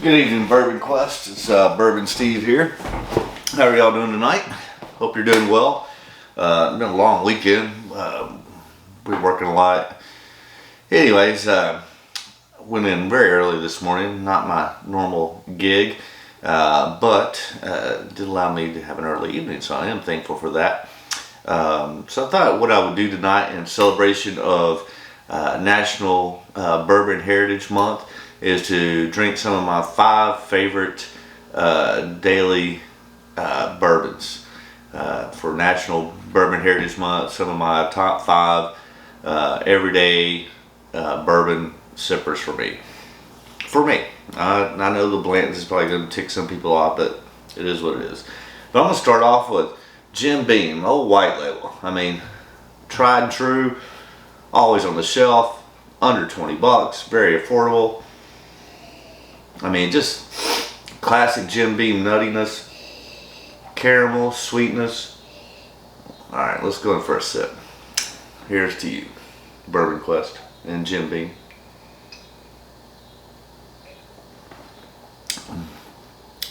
Good evening, Bourbon Quest. It's Bourbon Steve here. How are y'all doing tonight? Hope you're doing well. It's been a long weekend. We're working a lot. Anyways, went in very early this morning. Not my normal gig, but did allow me to have an early evening, so I am thankful for that. So I thought what I would do tonight in celebration of National Bourbon Heritage Month is to drink some of my 5 favorite daily bourbons for National Bourbon Heritage Month. Some of my top 5 everyday bourbon sippers for me. I know the Blanton's is probably going to tick some people off, but it is what it is. But I'm going to start off with Jim Beam, old white label. I mean, tried and true, always on the shelf, under 20 bucks, very affordable. I mean, just classic Jim Beam nuttiness, caramel, sweetness. Alright, let's go in for a sip. Here's to you, Bourbon Quest and Jim Beam.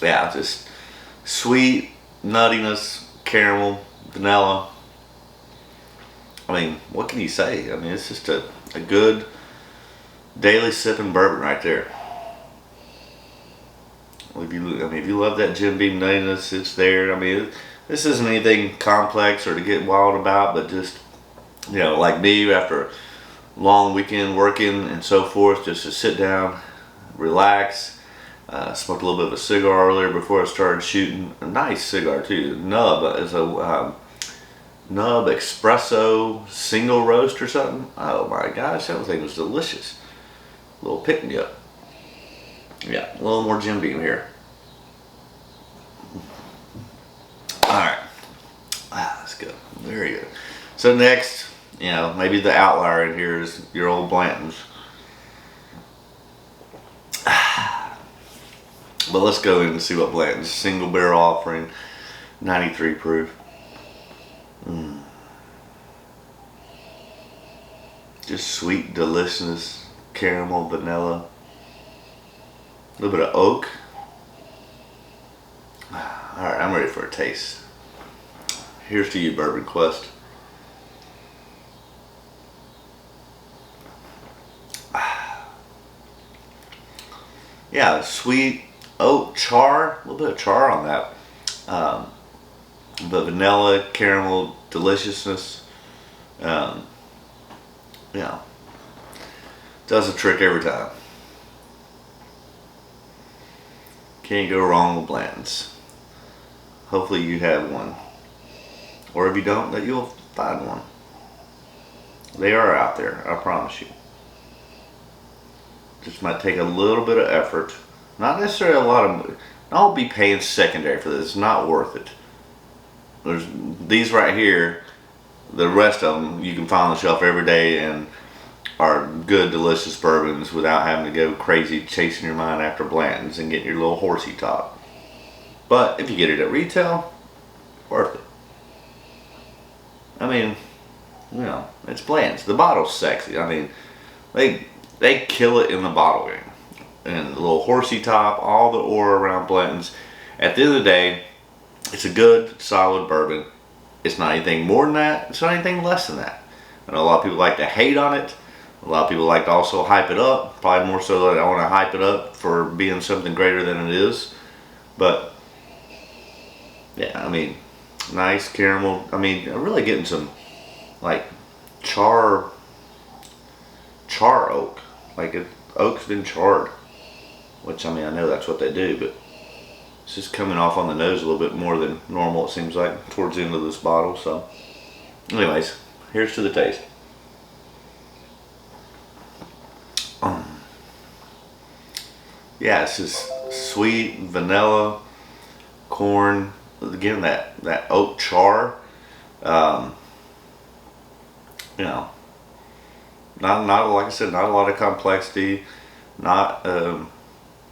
Yeah, just sweet, nuttiness, caramel, vanilla. I mean, what can you say? I mean, it's just a good daily sipping bourbon right there. If you love that Jim Beam nuttiness, it's there. I mean, this isn't anything complex or to get wild about, but just, you know, like me after a long weekend working and so forth, just to sit down, relax. Smoked a little bit of a cigar earlier before I started shooting. A nice cigar too. Nub is a Nub espresso single roast or something. Oh my gosh, that thing was delicious. A little pick me up. Yeah, a little more Jim Beam here. Alright. Wow, that's good. Very good. So next, you know, maybe the outlier in here is your old Blanton's. But let's go in and see what Blanton's single barrel offering, 93 proof. Just sweet deliciousness, caramel, vanilla. A little bit of oak. Alright, I'm ready for a taste. Here's to you, Bourbon Quest. Yeah, sweet oak char, a little bit of char on that. But vanilla, caramel, deliciousness. Yeah, does the trick every time. Can't go wrong with Blanton's. Hopefully you have one, or if you don't, that you'll find one. They are out there, I promise you. Just might take a little bit of effort. Not necessarily a lot of. I'll be paying secondary for this. It's not worth it. There's these right here. The rest of them you can find on the shelf every day and are good, delicious bourbons without having to go crazy chasing your mind after Blanton's and getting your little horsey top. But if you get it at retail, worth it. I mean, you know, it's Blanton's. The bottle's sexy. I mean, they kill it in the bottle game. And the little horsey top, all the aura around Blanton's. At the end of the day, it's a good, solid bourbon. It's not anything more than that. It's not anything less than that. I know a lot of people like to hate on it. A lot of people like to also hype it up. Probably more so that I want to hype it up for being something greater than it is. But, yeah, I mean, nice caramel. I mean, I'm really getting some, like, char oak. Like, oak's been charred. Which, I mean, I know that's what they do, but it's just coming off on the nose a little bit more than normal, it seems like, towards the end of this bottle. So, anyways, here's to the taste. Yeah, it's just sweet, vanilla, corn. Again, that oak char. You know, not like I said, not a lot of complexity, not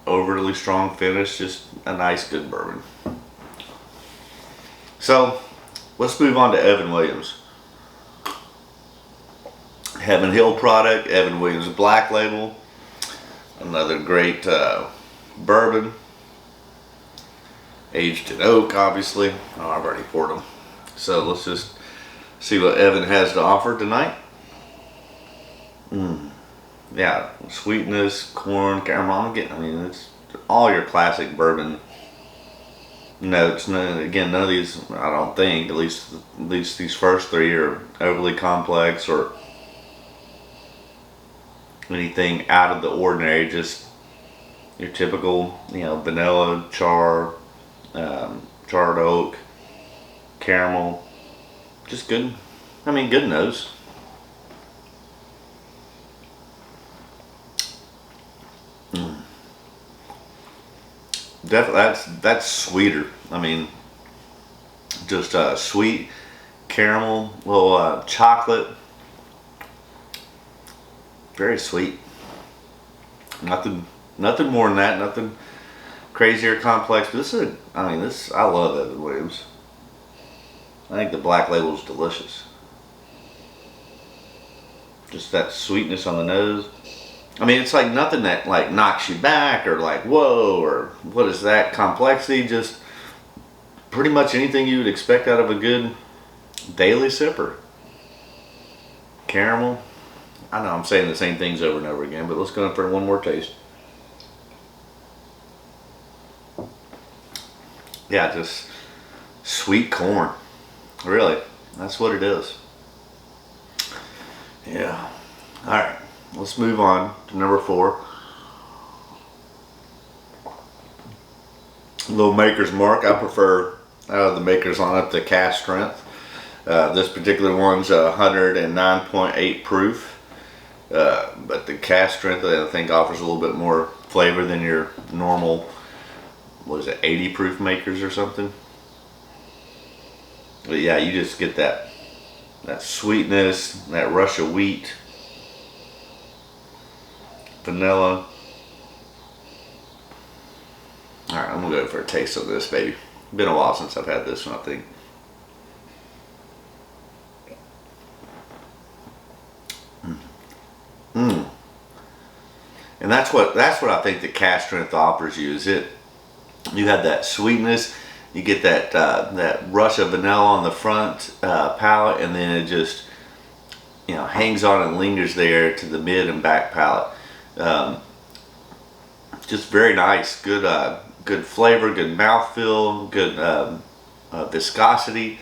overly strong finish, just a nice, good bourbon. So, let's move on to Evan Williams. Heaven Hill product, Evan Williams Black Label. Another great bourbon, aged in oak, obviously. Oh, I've already poured them. So let's just see what Evan has to offer tonight. Yeah, sweetness, corn, caramel. I mean, it's all your classic bourbon notes. Again, none of these, I don't think, at least these first three are overly complex or anything out of the ordinary. Just your typical, vanilla, charred oak, caramel. Just good. I mean, good nose. Definitely, that's sweeter. I mean, just sweet caramel, little chocolate, very sweet. Nothing more than that. Nothing crazy or complex. But I love Evan Williams. I think the black label is delicious. Just that sweetness on the nose. I mean, it's like nothing that like knocks you back or like whoa or what is that complexity. Just pretty much anything you would expect out of a good daily sipper. Caramel. I know I'm saying the same things over and over again, but let's go in for one more taste. Yeah, just sweet corn. Really, that's what it is. Yeah. All right. Let's move on to number 4. A little Maker's Mark. I prefer the Maker's on it, the Cask strength. This particular one's 109.8 proof. But the Cask strength, I think, offers a little bit more flavor than your normal, 80 proof Makers or something. But yeah, you just get that sweetness, that rush of wheat, vanilla. Alright, I'm gonna go for a taste of this, baby. Been a while since I've had this one, I think. And that's what I think the Cask strength offers you. You have that sweetness, you get that rush of vanilla on the front palate, and then it just hangs on and lingers there to the mid and back palate. Just very nice, good flavor, good mouthfeel, good viscosity.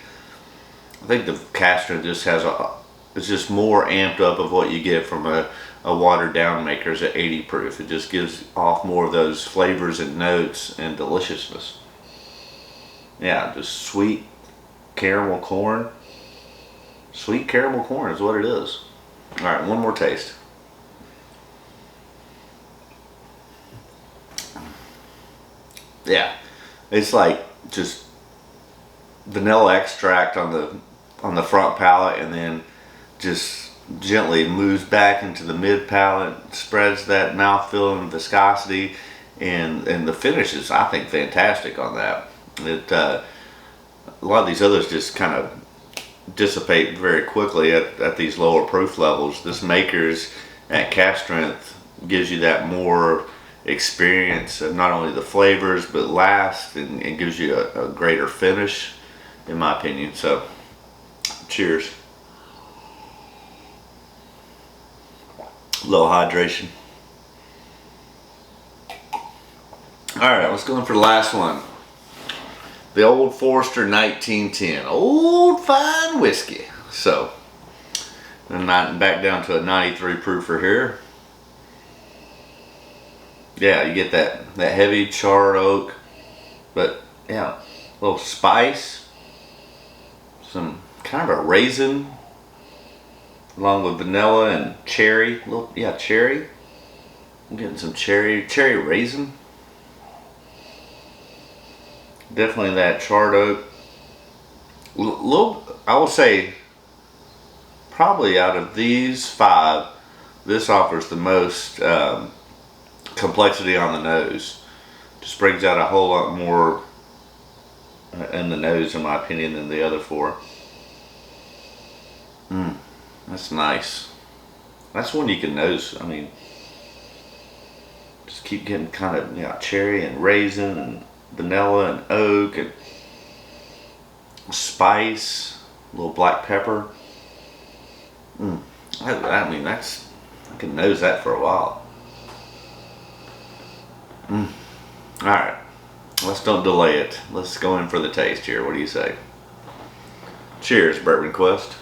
I think the Cask strength just it's just more amped up of what you get from a watered down Maker's at 80 proof. It just gives off more of those flavors and notes and deliciousness. Yeah, just sweet caramel corn. Sweet caramel corn is what it is. All right, one more taste. Yeah, it's like just vanilla extract on the front palate, and then just gently moves back into the mid palate, spreads that mouthfeel and viscosity, and the finish is, I think, fantastic on that. A lot of these others just kind of dissipate very quickly at these lower proof levels. This Maker's at Cask strength gives you that more experience of not only the flavors but last, and gives you a greater finish, in my opinion. So, cheers. A little hydration. Alright, let's go in for the last one. The Old Forester 1910. Old fine whiskey. So, and back down to a 93 proofer here. Yeah, you get that heavy charred oak, but yeah, a little spice, some kind of a raisin, along with vanilla and cherry. Cherry. I'm getting some cherry raisin. Definitely that charred oak. I will say, probably out of these 5, this offers the most complexity on the nose. Just brings out a whole lot more in the nose, in my opinion, than the other 4. That's nice. That's one you can nose. I mean, Just keep getting kind of, you know, cherry and raisin and vanilla and oak and spice, a little black pepper. I mean, I can nose that for a while. Alright, let's don't delay it. Let's go in for the taste here. What do you say? Cheers, Bourbon Quest.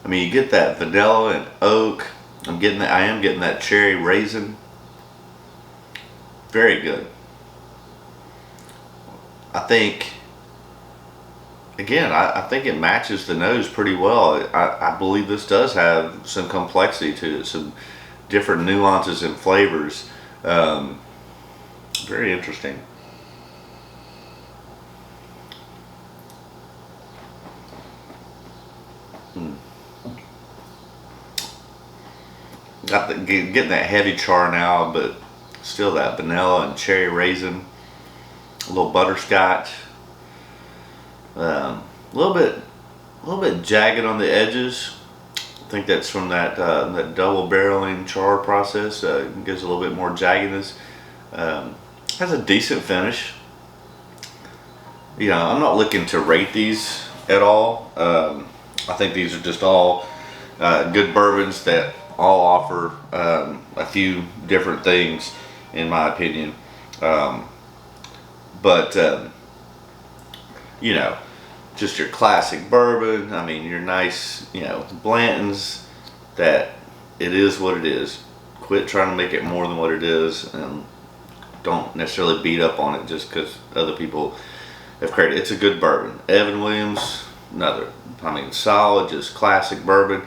I mean, you get that vanilla and oak. I am getting that cherry raisin. Very good. I think, again, I think it matches the nose pretty well. I believe this does have some complexity to it, some different nuances and flavors. Very interesting. Getting that heavy char now, but still that vanilla and cherry raisin, a little butterscotch, a little bit jagged on the edges. I think that's from that double barreling char process. It gives a little bit more jaggedness. Has a decent finish. You know, I'm not looking to rate these at all. I think these are just all good bourbons that all offer a few different things, in my opinion. But you know, just your classic bourbon. I mean, your nice, you know, Blantons, that it is what it is. Quit trying to make it more than what it is, and don't necessarily beat up on it just because other people have created it. It's a good bourbon. Evan Williams, another, I mean, solid, just classic bourbon.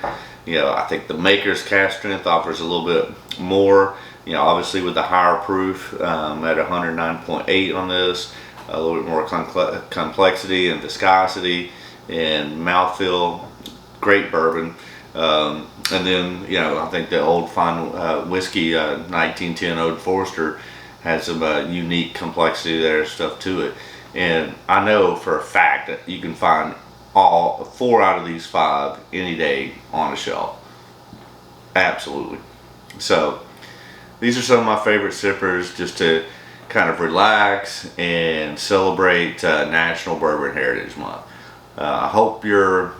You know, I think the maker's cask strength offers a little bit more. You know, obviously with the higher proof at 109.8 on this, a little bit more complexity and viscosity and mouthfeel. Great bourbon. And then, you know, I think the old fine whiskey 1910 Old Forester has some unique complexity there, stuff to it. And I know for a fact that you can find all 4 out of these 5 any day on a shelf. Absolutely. So these are some of my favorite sippers, just to kind of relax and celebrate National Bourbon Heritage Month. I hope your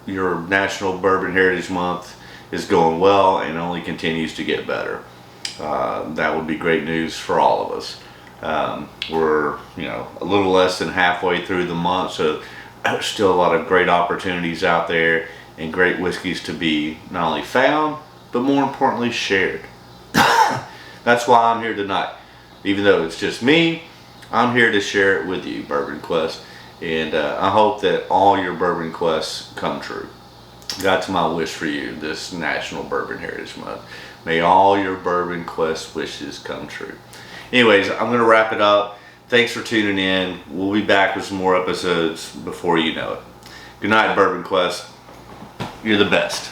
National Bourbon Heritage Month is going well and only continues to get better. That would be great news for all of us. We're, you know, a little less than halfway through the month, so there's still a lot of great opportunities out there and great whiskeys to be not only found, but more importantly shared. That's why I'm here tonight. Even though it's just me, I'm here to share it with you, Bourbon Quest. And I hope that all your Bourbon Quests come true. That's my wish for you this National Bourbon Heritage Month. May all your Bourbon Quest wishes come true. Anyways, I'm going to wrap it up. Thanks for tuning in. We'll be back with some more episodes before you know it. Good night, Bourbon Quest. You're the best.